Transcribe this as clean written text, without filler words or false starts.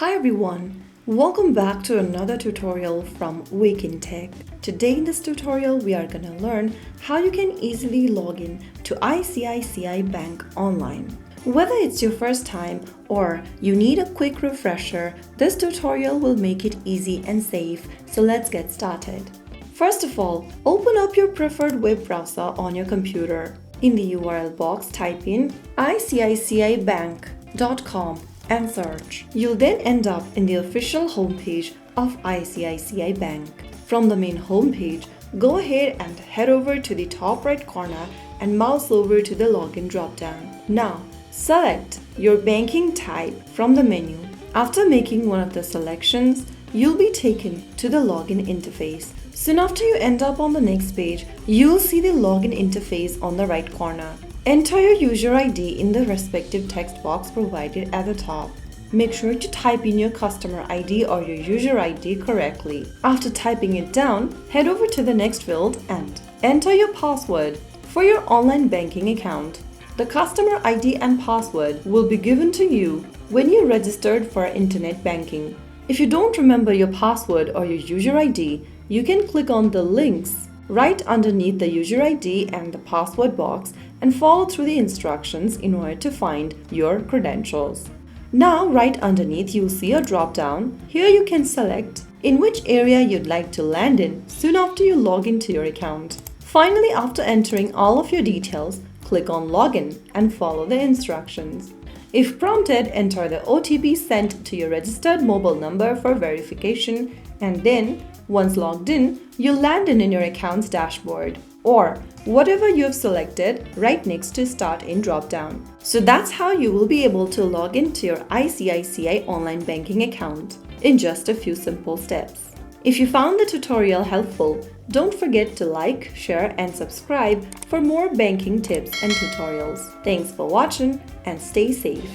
Hi everyone, welcome back to another tutorial from Wake&Tech. Today in this tutorial we are going to learn how you can easily log in to ICICI Bank online. Whether it's your first time or you need a quick refresher, this tutorial will make it easy and safe, so let's get started. First of all, open up your preferred web browser on your computer. In the URL box, type in ICICIBank.com and search. You'll then end up in the official homepage of ICICI Bank. From the main homepage, go ahead and head over to the top right corner and mouse over to the login dropdown. Now, select your banking type from the menu. After making one of the selections, you'll be taken to the login interface. Soon after you end up on the next page, you'll see the login interface on the right corner. Enter your user ID in the respective text box provided at the top. Make sure to type in your customer ID or your user ID correctly. After typing it down, head over to the next field and enter your password for your online banking account. The customer ID and password will be given to you when you registered for internet banking. If you don't remember your password or your user ID, you can click on the links right underneath the user ID and the password box and follow through the instructions in order to find your credentials. Now, right underneath, you'll see a drop-down. Here you can select in which area you'd like to land in soon after you log into your account. Finally, after entering all of your details, click on Login and follow the instructions. If prompted, enter the OTP sent to your registered mobile number for verification, and then, once logged in, you'll land in your account's dashboard or whatever you have selected right next to Start in drop-down. So that's how you will be able to log into your ICICI online banking account in just a few simple steps. If you found the tutorial helpful, don't forget to like, share and subscribe for more banking tips and tutorials. Thanks for watching and stay safe.